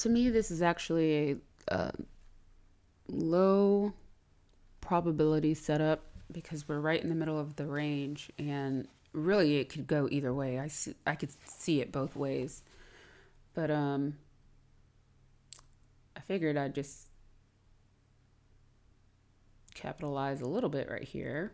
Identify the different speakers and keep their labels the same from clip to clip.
Speaker 1: To me, this is actually a low probability setup because we're right in the middle of the range, and really it could go either way. I could see it both ways, but I figured I'd just capitalize a little bit right here.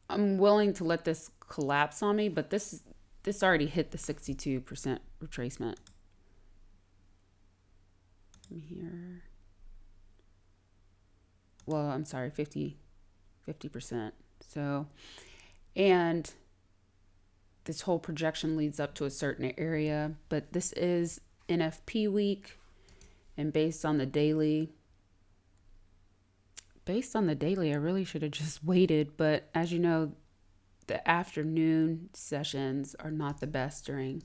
Speaker 1: I'm willing to let this collapse on me, but this already hit the 62% retracement here. Well, I'm sorry, 50%. So, and this whole projection leads up to a certain area, but this is NFP week, and based on the daily, I really should have just waited, but as you know, the afternoon sessions are not the best during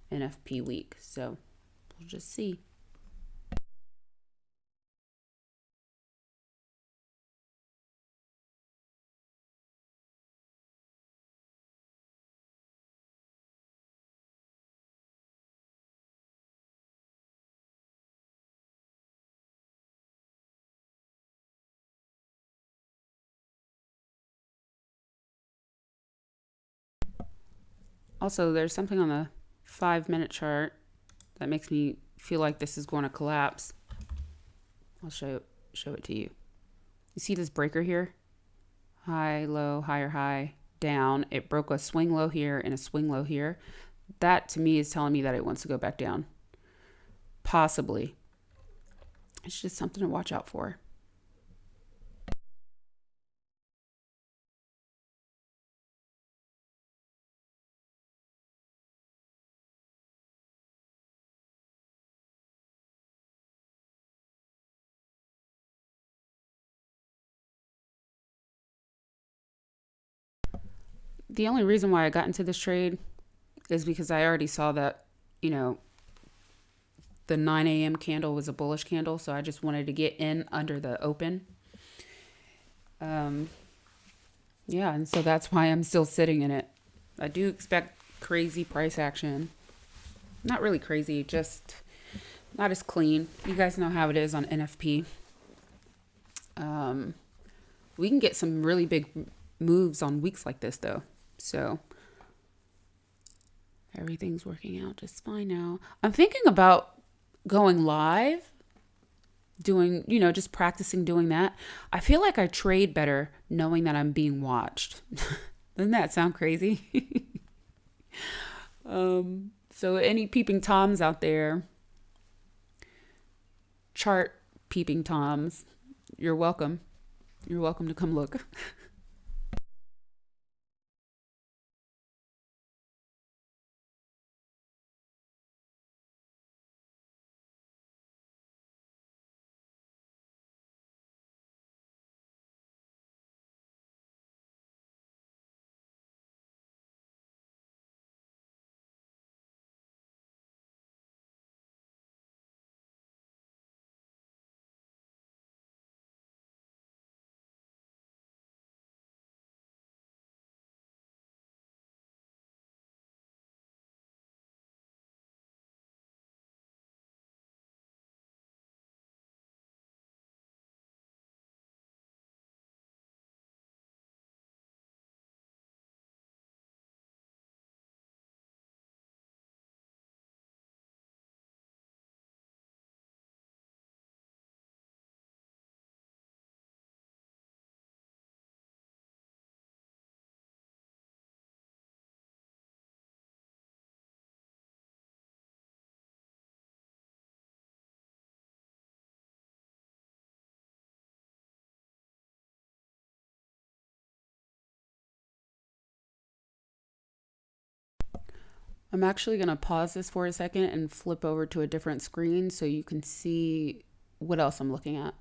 Speaker 1: NFP week. So, we'll just see. Also, there's something on the 5-minute chart that makes me feel like this is going to collapse. I'll show it to you. You see this breaker here? High, low, higher, high, down. It broke a swing low here and a swing low here. That to me is telling me that it wants to go back down. Possibly. It's just something to watch out for. The only reason why I got into this trade is because I already saw that, you know, the 9 a.m. candle was a bullish candle, so I just wanted to get in under the open. Yeah, and so that's why I'm still sitting in it. I do expect crazy price action. Not really crazy, just not as clean. You guys know how it is on NFP. Um, we can get some really big moves on weeks like this, though. So everything's working out just fine now. I'm thinking about going live, doing, just practicing doing that. I feel like I trade better knowing that I'm being watched. Doesn't that sound crazy? So, any peeping Toms out there, chart peeping Toms, you're welcome. You're welcome to come look. I'm actually going to pause this for a second and flip over to a different screen so you can see what else I'm looking at.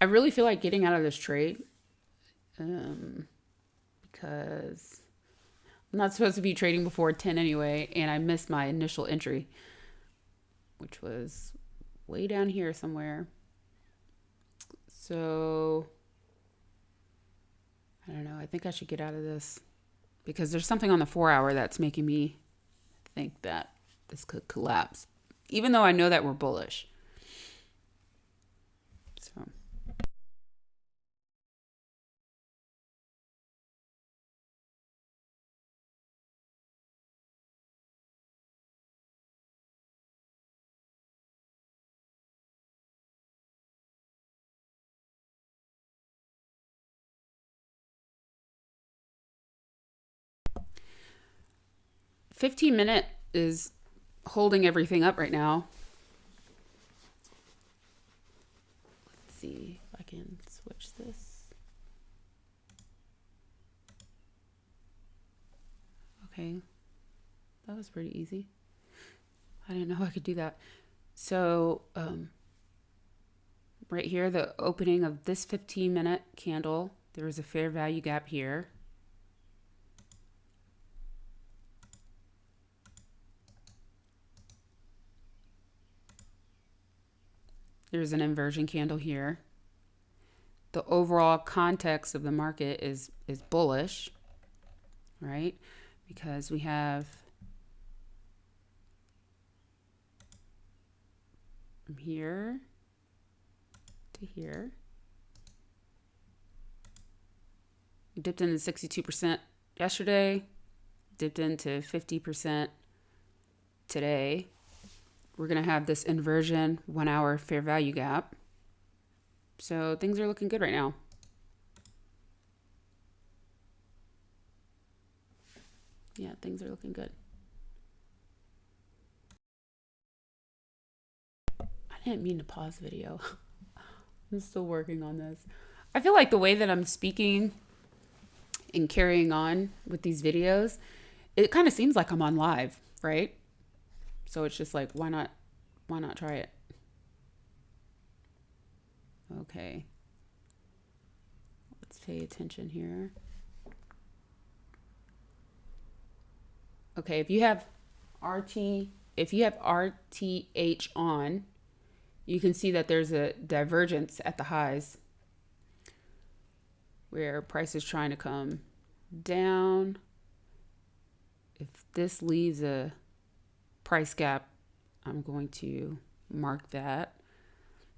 Speaker 1: I really feel like getting out of this trade because I'm not supposed to be trading before 10 anyway, and I missed my initial entry, which was way down here somewhere. So I don't know. I think I should get out of this because there's something on the 4-hour that's making me think that this could collapse, even though I know that we're bullish. So. $15 is holding everything up right now. Let's see if I can switch this. Okay, that was pretty easy. I didn't know I could do that. So right here, the opening of this 15-minute candle, there is a fair value gap here. There's an inversion candle here. The overall context of the market is bullish, right? Because we have from here to here. We dipped into 62% yesterday, dipped into 50% today. We're going to have this inversion 1-hour fair value gap. So things are looking good right now. Yeah, things are looking good. I didn't mean to pause the video. I'm still working on this. I feel like the way that I'm speaking and carrying on with these videos, it kind of seems like I'm on live, right? So it's just like, why not try it? Okay. Let's pay attention here. Okay, if you have RTH on, you can see that there's a divergence at the highs where price is trying to come down. If this leaves a price gap, I'm going to mark that.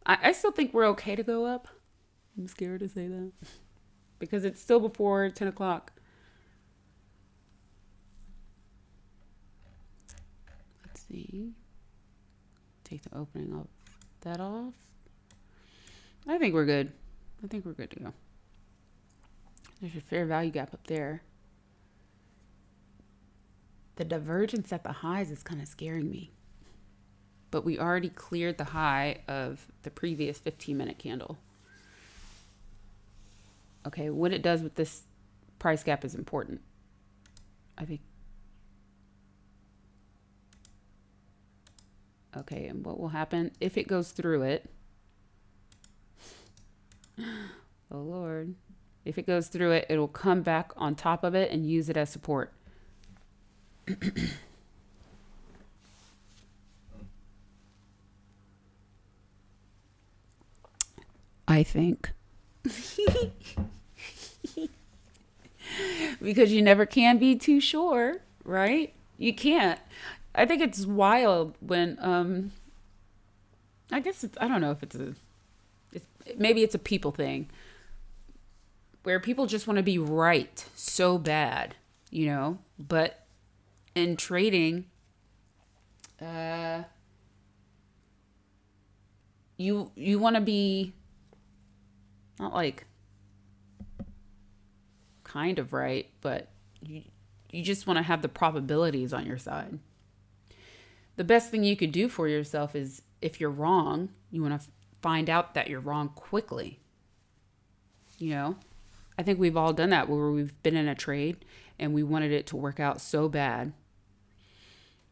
Speaker 1: I still think we're okay to go up. I'm scared to say that because it's still before 10 o'clock. Let's see. Take the opening of that off. I think we're good. I think we're good to go. There's a fair value gap up there. The divergence at the highs is kind of scaring me. But we already cleared the high of the previous 15-minute candle. Okay, what it does with this price gap is important. I think. Okay, and what will happen if it goes through it? Oh, Lord. If it goes through it, it'll come back on top of it and use it as support. I think. Because you never can be too sure, right? You can't. I think it's wild when I guess I don't know if maybe it's a people thing where people just want to be right so bad, you know, but in trading you want to be not like kind of right, but you just want to have the probabilities on your side. The best thing you could do for yourself is if you're wrong, you want to find out that you're wrong quickly. You know, I think we've all done that where we've been in a trade and we wanted it to work out so bad.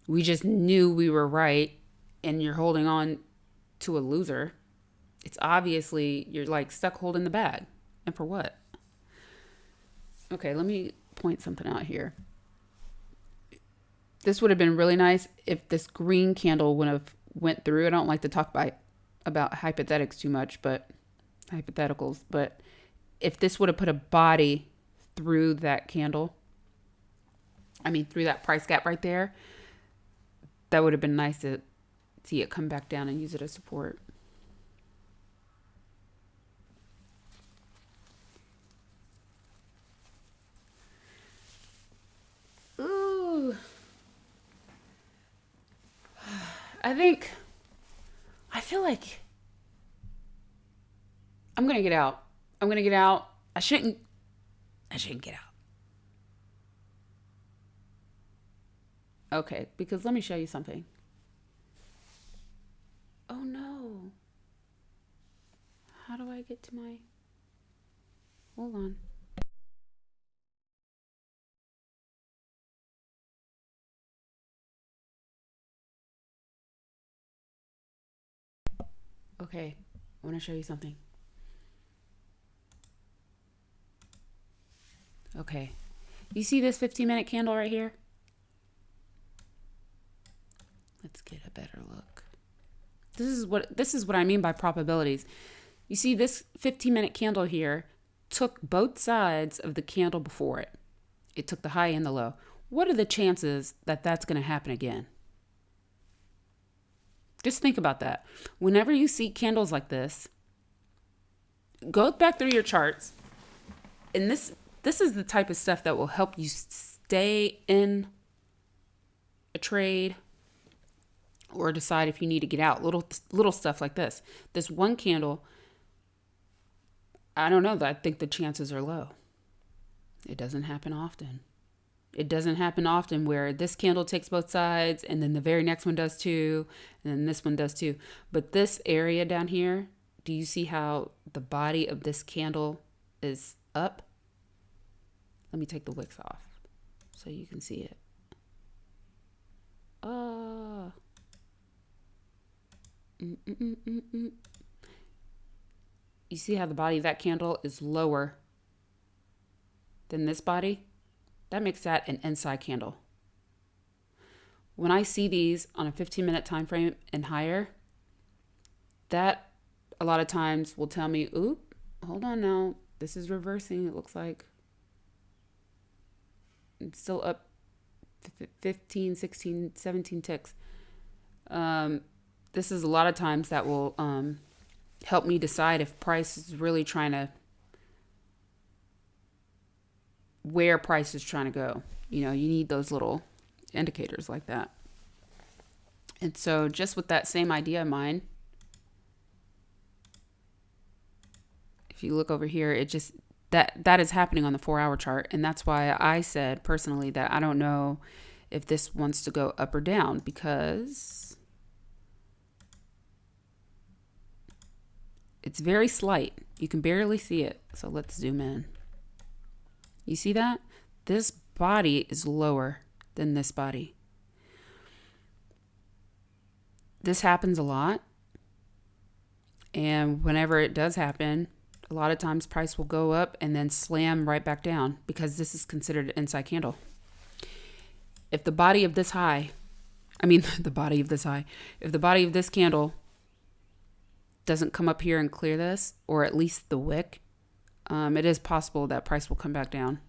Speaker 1: We just knew we were right and you're holding on to a loser. It's obviously you're like stuck holding the bag. And for what? Okay, let me point something out here. This would have been really nice if this green candle would have went through. I don't like to talk about hypotheticals too much, but hypotheticals, but if this would have put a body through that candle, I mean through that price gap right there, that would have been nice to see it come back down and use it as support. Ooh. I feel like I'm going to get out. I'm going to get out. I shouldn't get out. Okay, because let me show you something. Oh no. How do I get to my... Hold on. Okay, I want to show you something. Okay. You see this 15-minute candle right here? Let's get a better look. This is what I mean by probabilities. You see this 15-minute candle here took both sides of the candle before it. It took the high and the low. What are the chances that that's going to happen again? Just think about that. Whenever you see candles like this, go back through your charts. And this is the type of stuff that will help you stay in a trade or decide if you need to get out. Little stuff like this. This one candle, I don't know, I think the chances are low. It doesn't happen often. It doesn't happen often where this candle takes both sides and then the very next one does too, and then this one does too. But this area down here, do you see how the body of this candle is up? Let me take the wicks off so you can see it. You see how the body of that candle is lower than this body? That makes that an inside candle. When I see these on a 15-minute time frame and higher, that a lot of times will tell me, oop, hold on now, this is reversing, it looks like. It's still up 15, 16, 17 ticks. This is a lot of times that will help me decide if price is really trying to, where price is trying to go. You know, you need those little indicators like that. And so just with that same idea in mind, if you look over here, it just, that is happening on the 4-hour chart. And that's why I said personally that I don't know if this wants to go up or down, because it's very slight. You can barely see it. So let's zoom in. You see that? This body is lower than this body. This happens a lot. And whenever it does happen, a lot of times price will go up and then slam right back down because this is considered an inside candle. If the body of this high, if the body of this candle doesn't come up here and clear this, or at least the wick, it is possible that price will come back down.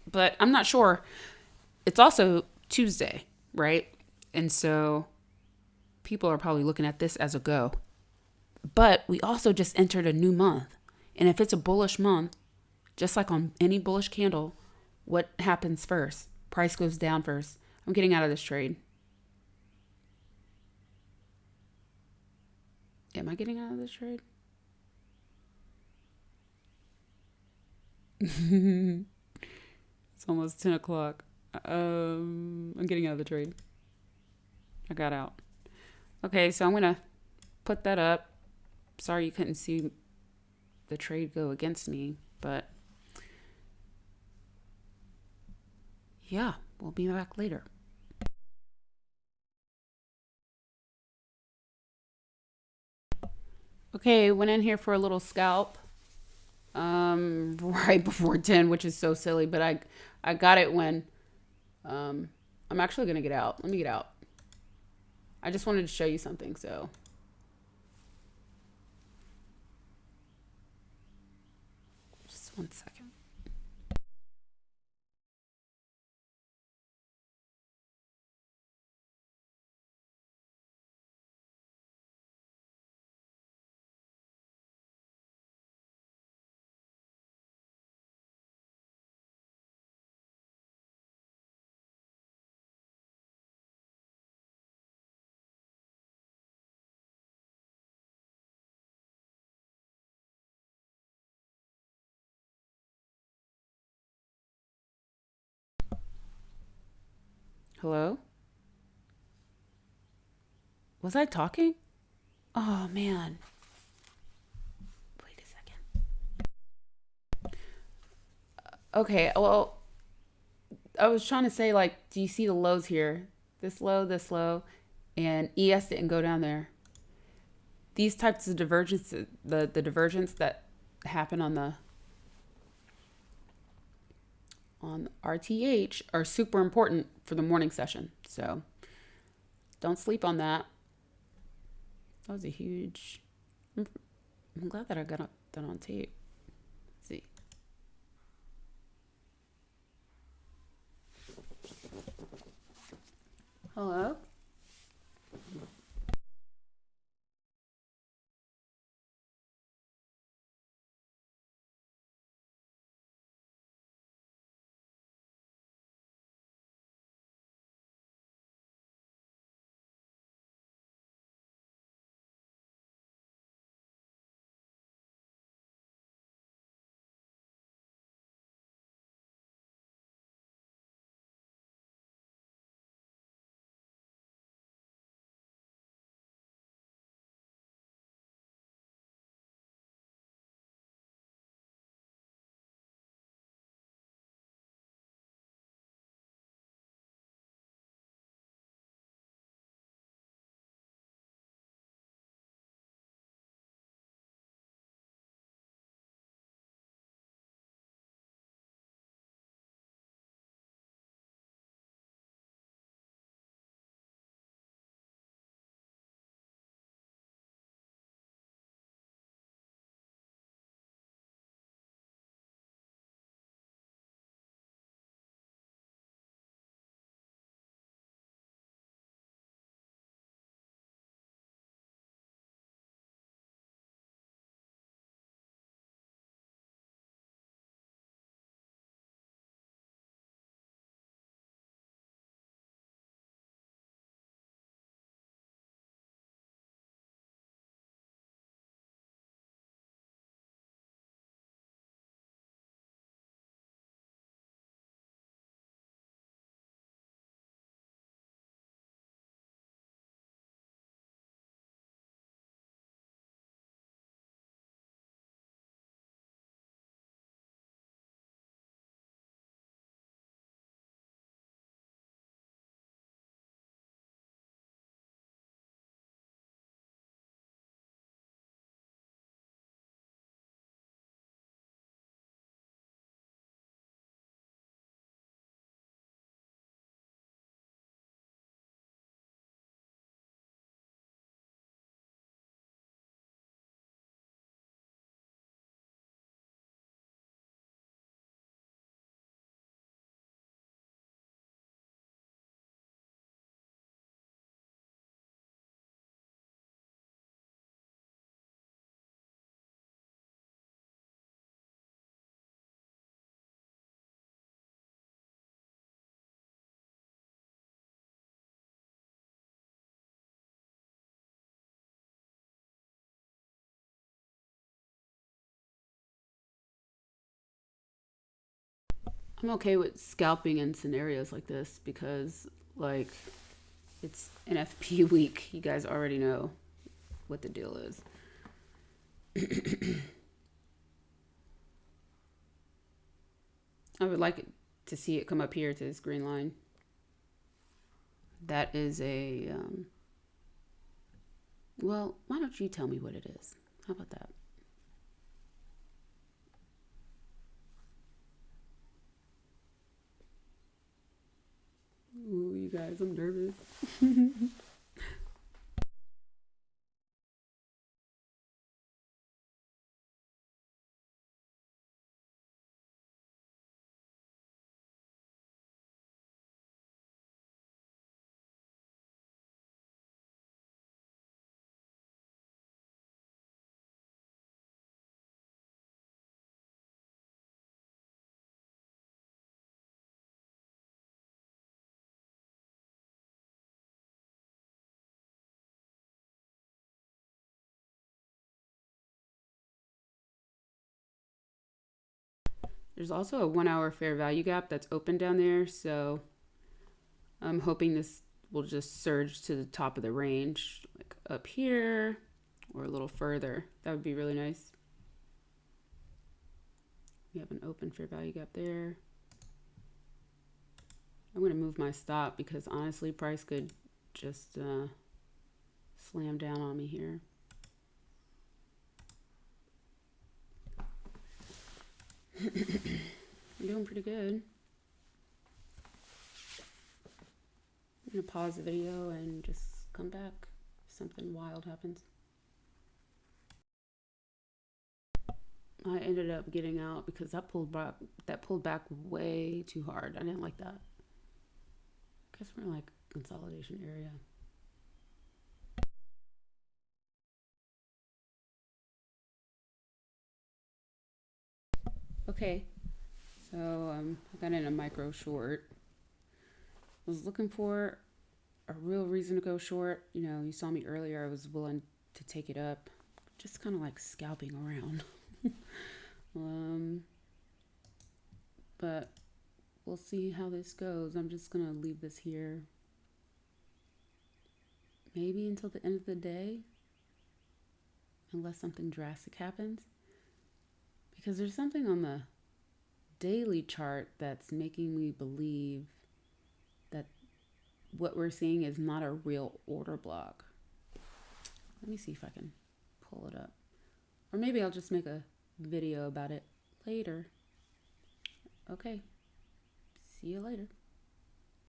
Speaker 1: But I'm not sure. It's also Tuesday, right? And so people are probably looking at this as a go. But we also just entered a new month. And if it's a bullish month, just like on any bullish candle, what happens first? Price goes down first. I'm getting out of this trade. Am I getting out of this trade? It's almost 10 o'clock. I'm getting out of the trade. I got out. Okay, so I'm going to put that up. Sorry you couldn't see the trade go against me, but yeah, we'll be back later. Okay, went in here for a little scalp right before 10, which is so silly, but I got it when I'm actually going to get out. Let me get out. I just wanted to show you something, so just 1 second. Hello? Was I talking? Oh man. Wait a second. Okay, well, I was trying to say, like, do you see the lows here? This low, and ES didn't go down there. These types of divergence, the divergence that happen on RTH are super important for the morning session. So don't sleep on that. That was a huge. I'm glad that I got that on tape. Let's see. Hello? I'm okay with scalping in scenarios like this because, like, it's NFP week. You guys already know what the deal is. I would like to see it come up here to this green line. That is a, well, why don't you tell me what it is? How about that? Ooh, you guys, I'm nervous. There's also a 1 hour fair value gap that's open down there, so I'm hoping this will just surge to the top of the range, like up here or a little further. That would be really nice. We have an open fair value gap there. I'm going to move my stop because honestly, price could just slam down on me here. I'm doing pretty good. I'm going to pause the video and just come back if something wild happens. I ended up getting out because that pulled back way too hard. I didn't like that. I guess we're in like consolidation area. Okay, so I got in a micro short. I was looking for a real reason to go short. You know, you saw me earlier. I was willing to take it up, just kind of like scalping around. But we'll see how this goes. I'm just gonna leave this here, maybe until the end of the day, unless something drastic happens. Because there's something on the daily chart that's making me believe that what we're seeing is not a real order block. Let me see if I can pull it up. Or maybe I'll just make a video about it later. Okay, see you later.